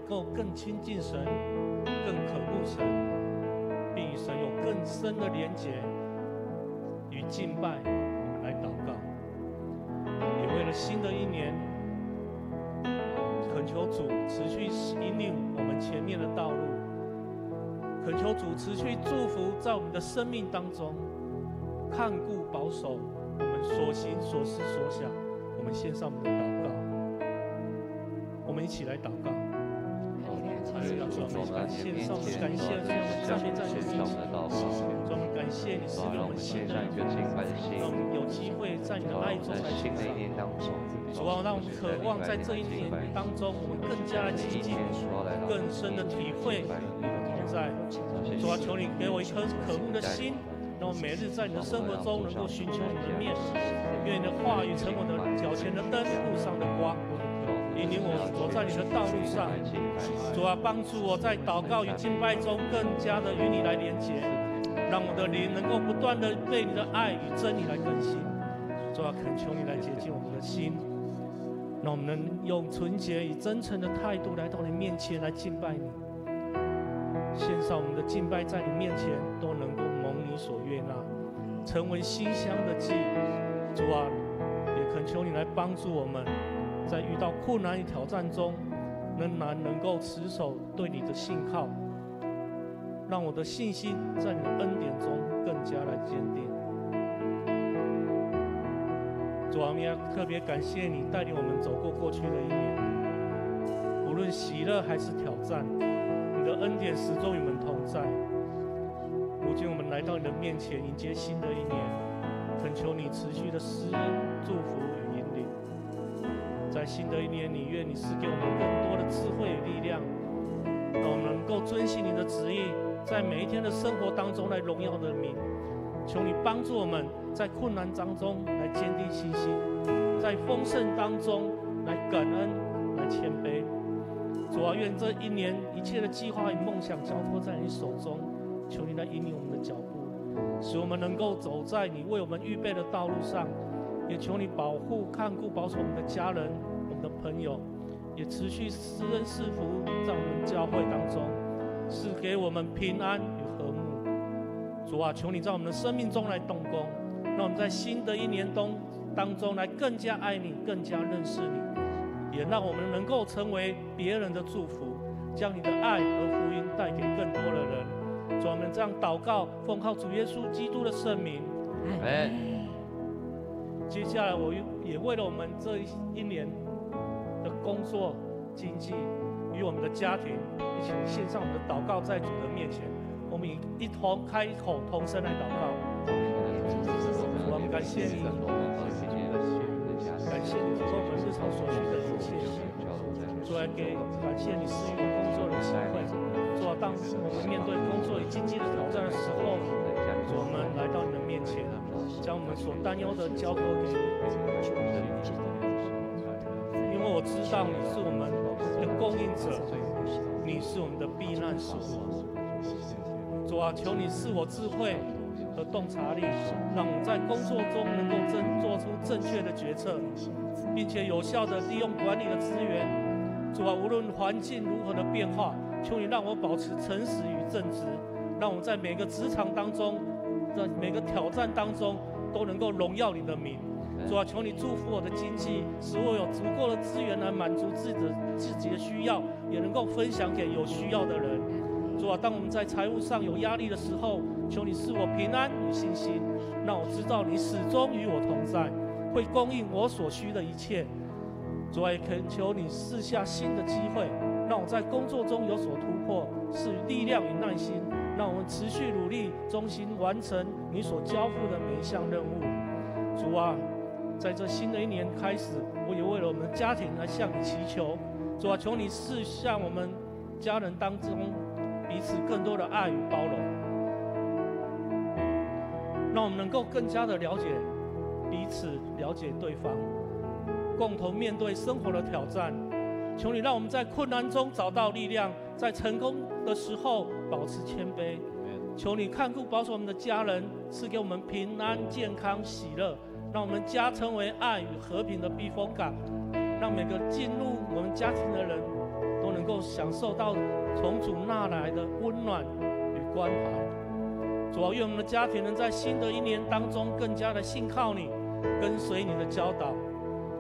够更亲近神，更渴慕神，并与神有更深的连结与敬拜，我们来祷告。也为了新的一年，恳求主持续引领我们前面的道路，恳求主持续祝福在我们的生命当中，看顾保守我们所行所思所想。我们献上我们的祷告，我们一起来祷告。哈利路亚，主，我们献上我们感谢，赞美在你面前。主，我们感谢你赐给我们新的一个敬拜的心，让我们有机会在你的爱中来成长。主啊，让我们渴望在这一年当中，我们更加的亲近，更深的体会你的同在。主啊，求你给我一颗渴慕的心，让我每日在你的生活中能够寻求你的面。愿你的话语成我的脚前的灯，路上的光，引领我走在你的道路上。主啊，帮助我在祷告与敬拜中更加的与你来连结，让我的灵能够不断的被你的爱与真理来更新。主啊，恳求你来洁净我们的心，让我们能用纯洁与真诚的态度来到你面前来敬拜你，献上我们的敬拜在你面前都能够蒙你所悦纳，成为馨香的祭。主啊，也恳求你来帮助我们，在遇到困难与挑战中，仍然能够持守对你的信靠，让我的信心在你的恩典中更加来坚定。主啊，我们也特别感谢你带领我们走过过去的一年，无论喜乐还是挑战，你的恩典始终与我们同在。如今我们来到你的面前，迎接新的一年。恳求你持续的施恩、祝福与引领，在新的一年里，愿你赐给我们更多的智慧与力量，让我们能够遵行你的旨意，在每一天的生活当中来荣耀的名。求你帮助我们在困难当中来坚定信心，在丰盛当中来感恩、来谦卑。主啊，愿这一年一切的计划与梦想交托在你手中，求你来引领我们的脚步，使我们能够走在你为我们预备的道路上。也求你保护、看顾、保守我们的家人、我们的朋友，也持续施恩赐福在我们教会当中，赐给我们平安与和睦。主啊，求你在我们的生命中来动工，让我们在新的一年当中来更加爱你，更加认识你，也让我们能够成为别人的祝福，将你的爱和福音带给更多的人。主啊，我们这样祷告，奉靠主耶稣基督的圣名，阿们。接下来，我也为了我们这一年的工作、经济与我们的家庭，一起献上我们的祷告，在主的面前，我们一同开口同声来祷告。主，我们感谢你，感谢你提供我们日常所需的一切。主啊，感谢你赐予我工作的机会。主啊，当我们面对工作与经济的挑战的时候，主，我们来到你的面前，将我们所担忧的交托给你，因为我知道你是我们的供应者，你是我们的避难所。主啊，求你赐我智慧和洞察力，让我们在工作中能够做出正确的决策，并且有效地利用管理的资源。主啊，无论环境如何的变化，求你让我保持诚实与正直，让我在每个职场当中，在每个挑战当中，都能够荣耀你的名。主啊，求你祝福我的经济，使我有足够的资源来满足自己的需要，也能够分享给有需要的人。主啊，当我们在财务上有压力的时候，求你赐我平安与信心，让我知道你始终与我同在，会供应我所需的一切。主啊，也恳求你赐下新的机会，让我在工作中有所突破，赐予力量与耐心，让我们持续努力，忠心完成你所交付的每一项任务。主啊，在这新的一年开始，我也为了我们的家庭来向你祈求。主啊，求你赐下我们家人当中彼此更多的爱与包容，让我们能够更加的了解彼此，了解对方，共同面对生活的挑战。求你让我们在困难中找到力量，在成功的时候保持谦卑。求你看顾保守我们的家人，赐给我们平安、健康、喜乐，让我们家成为爱与和平的避风港，让每个进入我们家庭的人都能能够享受到从主那来的温暖与关怀。主啊，愿我们的家庭能在新的一年当中更加的信靠你，跟随你的教导，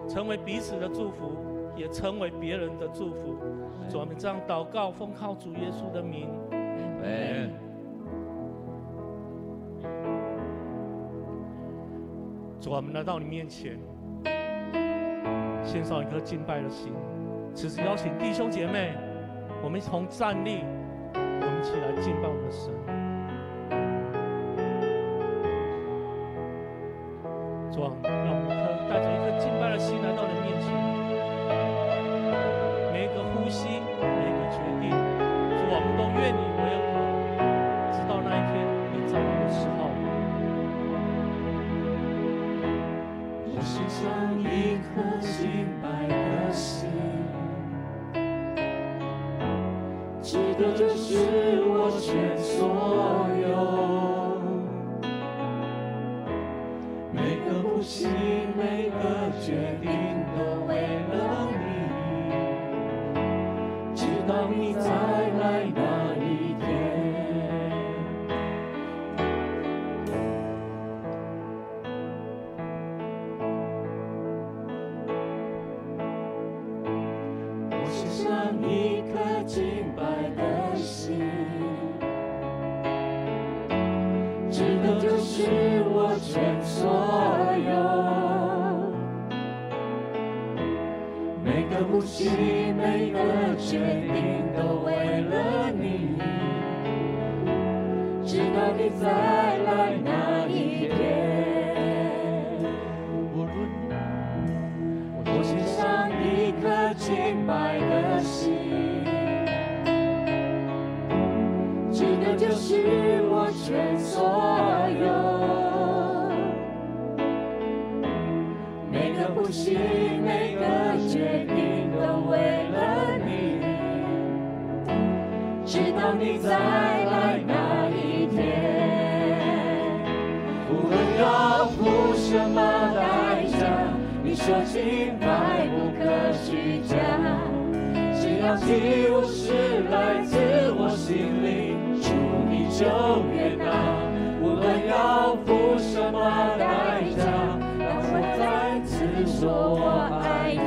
成为彼此的祝福，也成为别人的祝福。主啊，我们这样祷告，奉靠主耶稣的名。主啊，我们来到你面前，献上一颗敬拜的心。此时邀请弟兄姐妹，我们一同站立，我们一起来敬拜我们的神。主啊，让我们带着一颗敬拜的心来到你面前。每一个呼吸，每一个决定，主啊，我们都愿你为好，直到那一天你再来的时候。我献上一颗敬拜的心，指的就是我全所有，每个呼吸，每个决定都为了你，直到你再来那一天。我献上一颗敬拜的心，指的就是我全所有，每个呼吸，每个决定都为了你，直到你再来那一天。我献上一颗敬拜的心，指的就是我全所有，每个呼吸，每个决定都为了你，直到你再来那一天。无论要付什么代价，你说敬拜不可虚假，只要祭物是来自我心里，主你就悦纳。无论要付什么代价，让我再次说我爱你，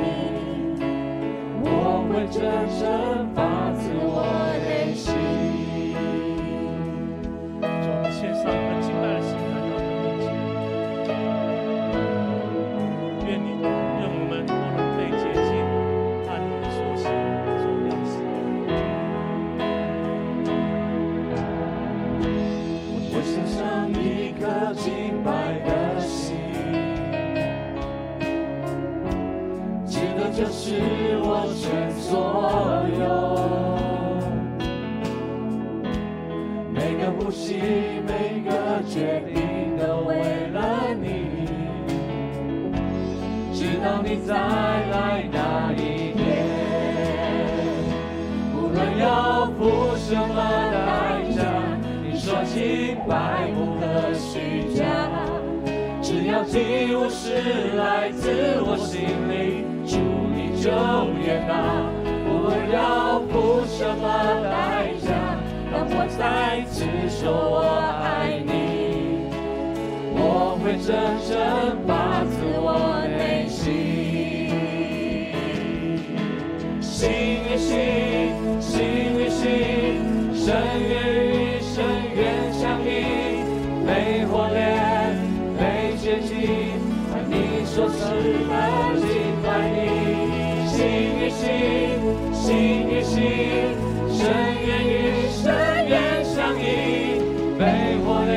我会真正发自我内心。主啊，献上一颗敬拜的心来到你面前。愿我们都能被洁净，按你所喜做样式。我献上一颗敬拜的心，指的就是我全所有，每个呼吸，每个决定都为了你，直到你再来那一天。无论要付什么代价，你说敬拜不可虚假，只要祭物是来自我心里，主你就悦纳。无论要付什么代价，让我再次说我爱你，我会真正发自我内心。心与心，心与心，深渊与深渊相依，被火炼，被洁净，按你所赐的敬拜你。心与心，心与心，深渊与深渊相依，被火炼，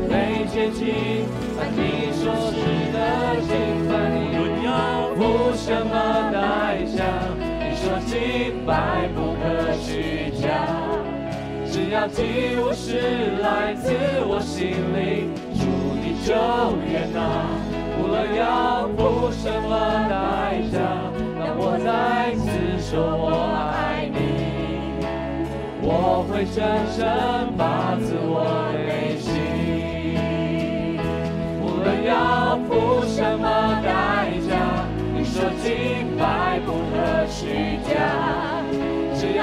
被洁净，按你所赐的敬拜你。论要付什么代价，你说敬拜不可虚假，只要祭物是来自我心里，主你就悦纳。无论要付什么代价，让我再次说我爱你，我会真正发自我内心。无论要付什么代价，你说敬拜不可虚假，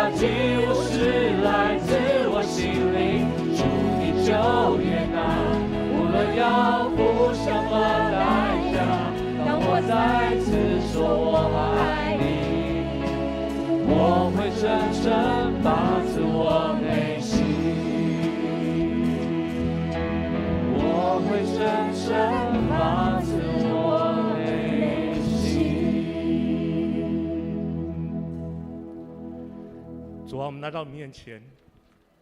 耀几乎是来自我心里，主你就悦纳，无论要付什么代价，当我再次说我爱你，我会深深发自我内心，我会深深发自我内心。主啊，我们来到你面前，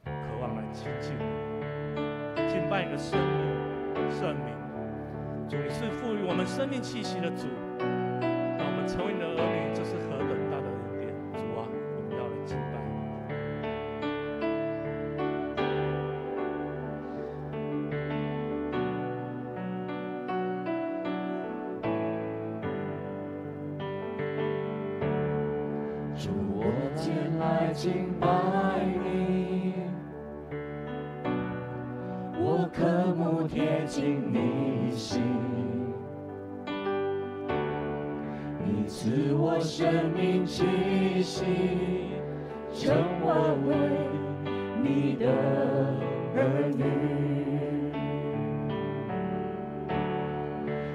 渴望来亲近你，敬拜你的生命、圣名。主，你是赋予我们生命气息的主，让我们成为你的儿女，这是何等大的恩典！主啊，我们要来敬拜你。主，我前来敬拜你，我渴慕贴近你心，你赐我生命气息，称我为你的儿女。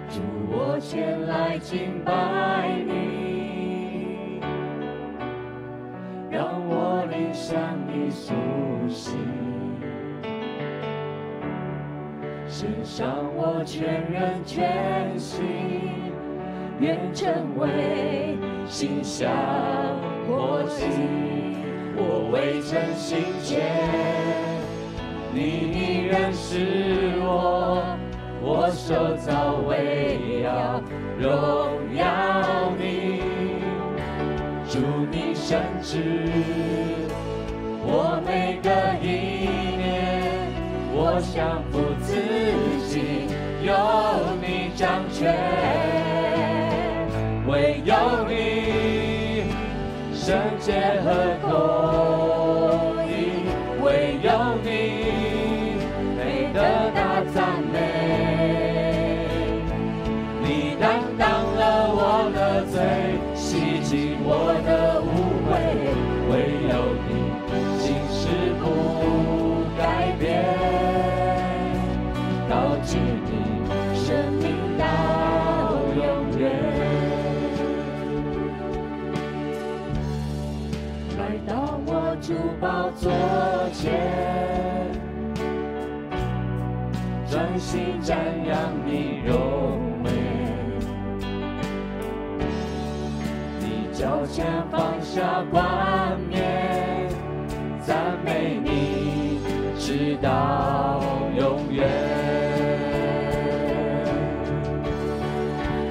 主，我前来敬拜你，让我灵向你苏醒，献上我全人全心，愿成为馨香火祭。我未曾心切，你已认识我，我手早为要荣耀你。主，你深知我每个意念，我降服自己，由你掌权。唯有你圣洁和公义，唯有你配得大赞美。你担当了我的罪，洗净我的污秽，唯有你心事不改变，高举你生命到永远。来到我主宝座前，专心瞻仰你荣美，你脚前放下冠冕，赞美你直到永远。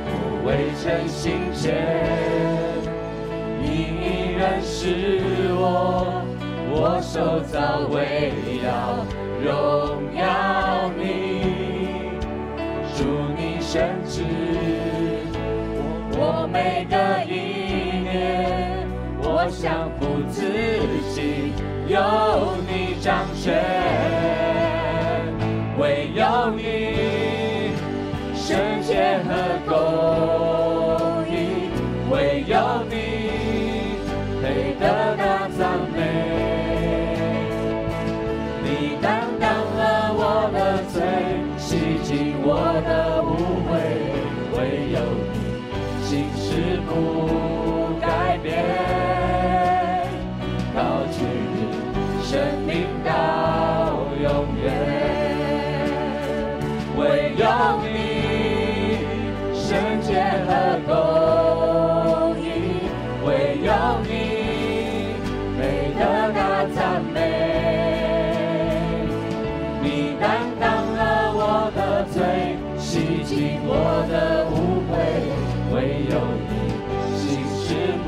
我未曾心切，你已认识我，我手早为要荣耀你。主，你深知我每个意念，我降服自己，由你掌权。唯有你圣洁和公义，唯有你配得大赞美。你担当了我的罪，洗净我的污秽，唯有你心事不改变，高举你生命到永远。唯有你圣洁和公义，唯有你配得大赞美。你担当了我的罪，洗净我的污秽，唯有你心事不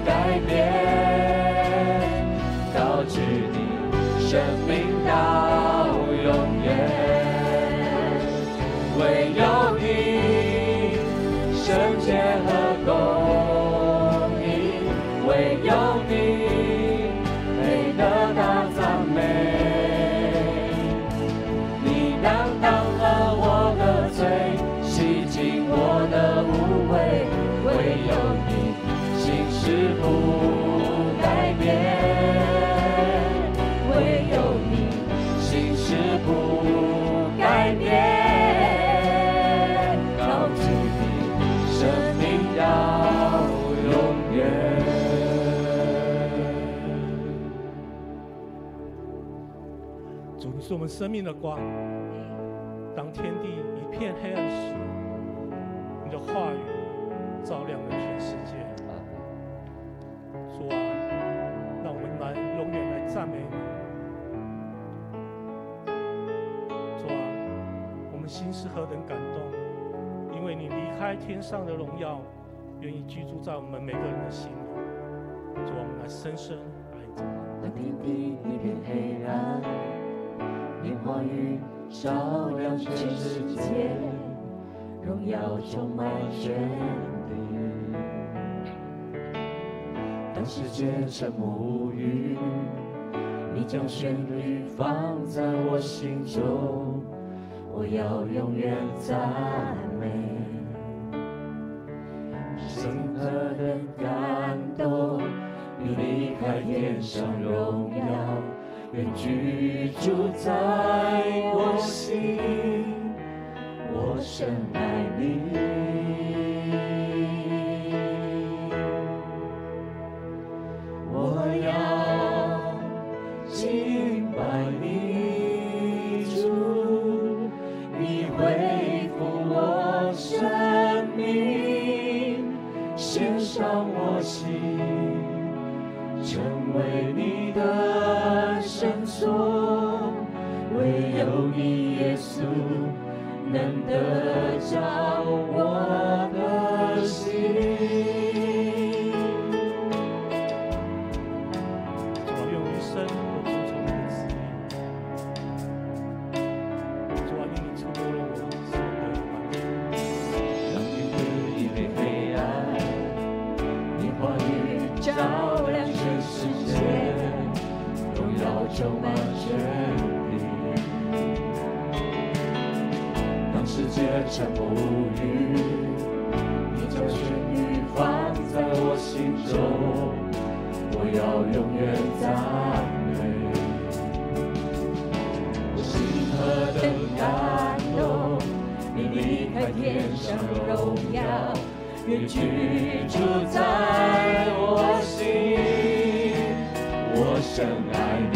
改变，高举你生命到永远。唯有你圣洁和公义，唯有你配得大赞美。你担当了我的罪，是我们生命的光。当天地一片黑暗时，你的话语照亮了全世界。主啊，让我们永远来赞美你。主啊，我们心是何等感动，因为你离开天上的荣耀，愿意居住在我们每个人的心里。主啊，我们来深深爱你。当天地一片黑暗，你话语照亮全世界，荣耀充满全地。当世界沉默无语，你将旋律放在我心中，我要永远赞美。深刻的感动，你离开天上荣耀，愿居住在我心，我深爱你。我要敬拜你，主，你恢复我生命，献上我心，成为你的圣所，唯有你耶稣能得着我的心。主啊，愿我一生都遵从你的旨意。主啊，因你触摸了我所有的软弱。当天地一片黑暗，你话语照亮全世界，荣耀充满全地。当世界沉默无语，你将旋律放在我心中，我要永远赞美。我心何等感动，你离开天上荣耀，愿居住在我心，我深爱你。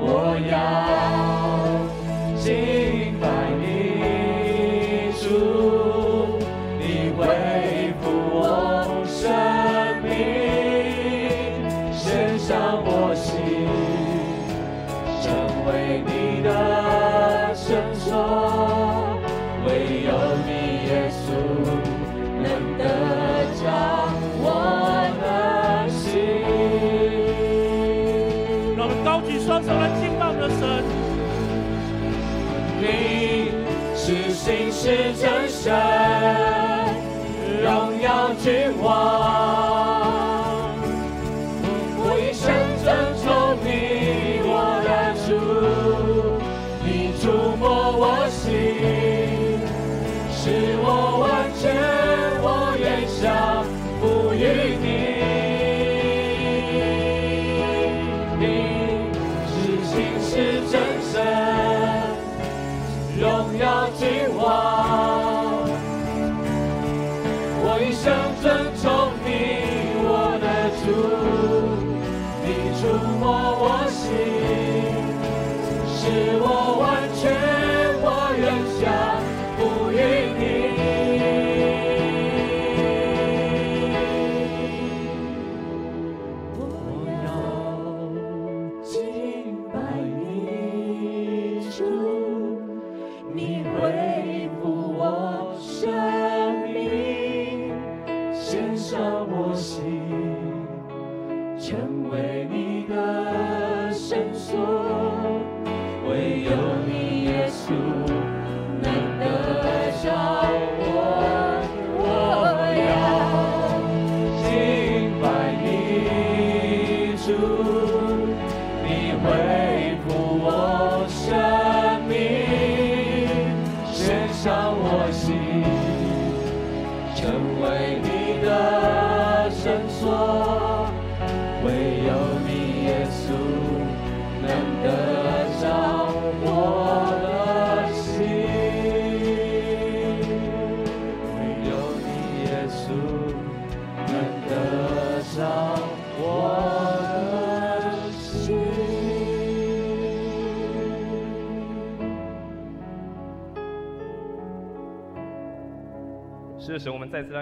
我要敬拜你，主，你恢复我生命，献上我心，成为你的圣所，唯有你耶稣能得着我的心。让我们高举双手来敬拜我们的神。你是信是真神，荣耀君王，我一生尊崇你，我的主，你触摸我心，使我完全，我愿降服于你。你是信是真神，荣耀君王，我一生尊崇你，我的主，你触摸我心，使我完全，我愿降服于你。我要敬拜你，主，你恢复我生命，献上我心，成为你的圣所，唯有你耶稣能得着我。我要敬拜你，主，你恢复我生命，献上我心，成为你的圣所，唯有你耶稣能得着我的心，唯有你耶稣能得着我是的神，我们再次让